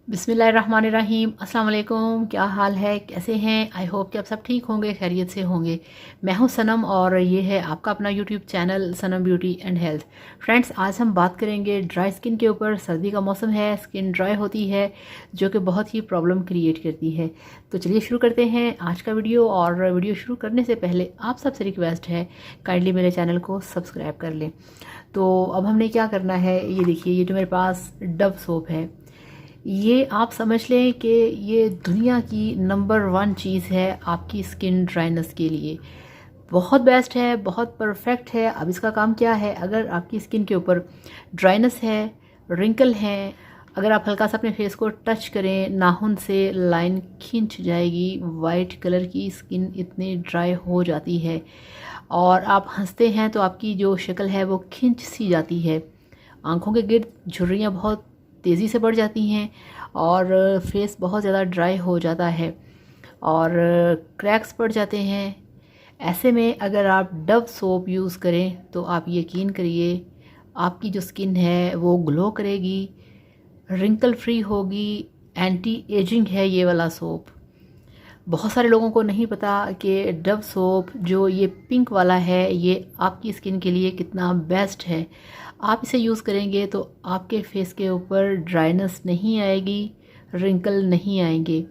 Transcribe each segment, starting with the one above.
बिस्मिल्लाहिर्रहमानिर्रहीम। अस्सलाम वालेकुम। क्या हाल है, कैसे हैं? आई होप कि आप सब ठीक होंगे, खैरियत से होंगे। मैं हूं सनम और ये है आपका अपना YouTube channel Sanam beauty and health. Friends, आज हम बात करेंगे ड्राई स्किन के ऊपर। सर्दी का मौसम है, स्किन ड्राई होती है जो कि बहुत ही प्रॉब्लम क्रिएट करती है। तो चलिए शुरू करते हैं आज का वीडियो। और वीडियो शुरू करने से पहले आप सबसे रिक्वेस्ट है, काइंडली मेरे चैनल को सब्सक्राइब कर लें। तो अब हमने क्या करना है, ये देखिए, ये जो मेरे पास डव सोप है, ये आप समझ लें कि ये दुनिया की नंबर 1 चीज़ है आपकी स्किन ड्राइनेस के लिए। बहुत बेस्ट है, बहुत परफेक्ट है। अब इसका काम क्या है, अगर आपकी स्किन के ऊपर ड्राइनेस है, रिंकल हैं, अगर आप हल्का सा अपने फेस को टच करें नाखून से, लाइन खिंच जाएगी, वाइट कलर की स्किन इतनी ड्राई हो जाती है। और आप हंसते हैं तो आपकी जो शक्ल है वो खिंच सी जाती है, आंखों के गिर्द झुर्रियाँ बहुत तेज़ी से बढ़ जाती हैं और फेस बहुत ज़्यादा ड्राई हो जाता है और क्रैक्स पड़ जाते हैं। ऐसे में अगर आप डव सोप यूज़ करें तो आप यकीन करिए आपकी जो स्किन है वो ग्लो करेगी, रिंकल फ्री होगी। एंटी एजिंग है ये वाला सोप। बहुत सारे लोगों को नहीं पता कि डव सोप जो ये पिंक वाला है ये आपकी स्किन के लिए कितना बेस्ट है। आप इसे यूज़ करेंगे तो आपके फेस के ऊपर ड्राइनेस नहीं आएगी, रिंकल नहीं आएंगे।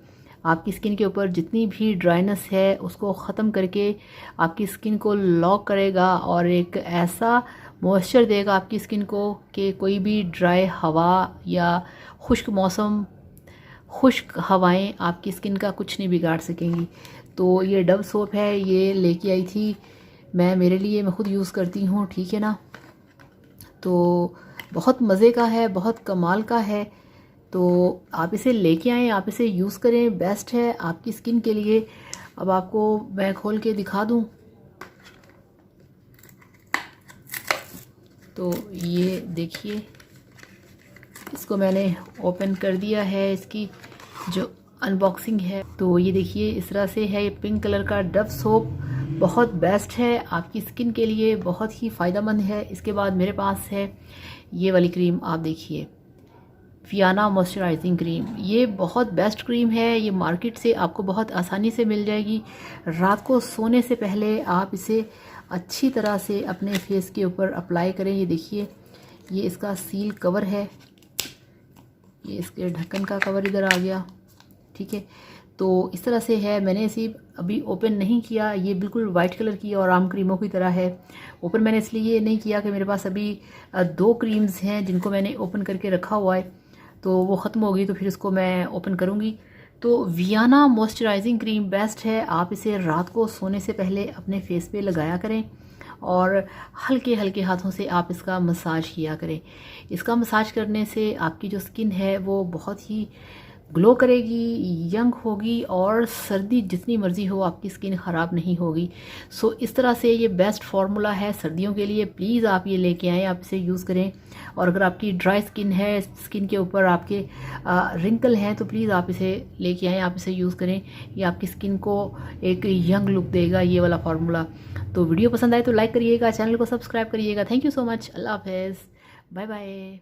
आपकी स्किन के ऊपर जितनी भी ड्राइनेस है उसको ख़त्म करके आपकी स्किन को लॉक करेगा और एक ऐसा मॉइस्चर देगा आपकी स्किन को कि कोई भी ड्राई हवा या खुश्क मौसम, खुश्क हवाएं आपकी स्किन का कुछ नहीं बिगाड़ सकेंगी। तो ये डव सोप है, ये लेके आई थी मैं मेरे लिए, मैं ख़ुद यूज़ करती हूँ, ठीक है ना। तो बहुत मज़े का है, बहुत कमाल का है। तो आप इसे लेके आएँ, आप इसे यूज़ करें, बेस्ट है आपकी स्किन के लिए। अब आपको मैं खोल के दिखा दूँ तो ये देखिए, इसको मैंने ओपन कर दिया है। इसकी जो अनबॉक्सिंग है तो ये देखिए इस तरह से है। ये पिंक कलर का डव सोप बहुत बेस्ट है आपकी स्किन के लिए, बहुत ही फ़ायदेमंद है। इसके बाद मेरे पास है ये वाली क्रीम, आप देखिए, फियाना मॉइस्चराइजिंग क्रीम। ये बहुत बेस्ट क्रीम है, ये मार्केट से आपको बहुत आसानी से मिल जाएगी। रात को सोने से पहले आप इसे अच्छी तरह से अपने फेस के ऊपर अप्लाई करें। ये देखिए, ये इसका सील कवर है, ये इसके ढक्कन का कवर इधर आ गया, ठीक है। तो इस तरह से है। मैंने इसे अभी ओपन नहीं किया, ये बिल्कुल वाइट कलर की और आम क्रीमों की तरह है। ओपन मैंने इसलिए नहीं किया कि मेरे पास अभी 2 क्रीम्स हैं जिनको मैंने ओपन करके रखा हुआ है, तो वो ख़त्म होगी तो फिर इसको मैं ओपन करूँगी। तो वियाना मॉइस्चराइजिंग क्रीम बेस्ट है। आप इसे रात को सोने से पहले अपने फेस पे लगाया करें और हल्के हल्के हाथों से आप इसका मसाज किया करें। इसका मसाज करने से आपकी जो स्किन है वो बहुत ही ग्लो करेगी, यंग होगी और सर्दी जितनी मर्जी हो आपकी स्किन ख़राब नहीं होगी। सो इस तरह से ये बेस्ट फार्मूला है सर्दियों के लिए। प्लीज़ आप ये लेके आएँ, आप इसे यूज़ करें। और अगर आपकी ड्राई स्किन है, स्किन के ऊपर आपके रिंकल हैं, तो प्लीज़ आप इसे लेके आएँ, आप इसे यूज़ करें। ये आपकी स्किन को एक यंग लुक देगा, ये वाला फार्मूला। तो वीडियो पसंद आए तो लाइक करिएगा, चैनल को सब्सक्राइब करिएगा। Thank you so much. Allah हाफ़िज़, बाय बाय।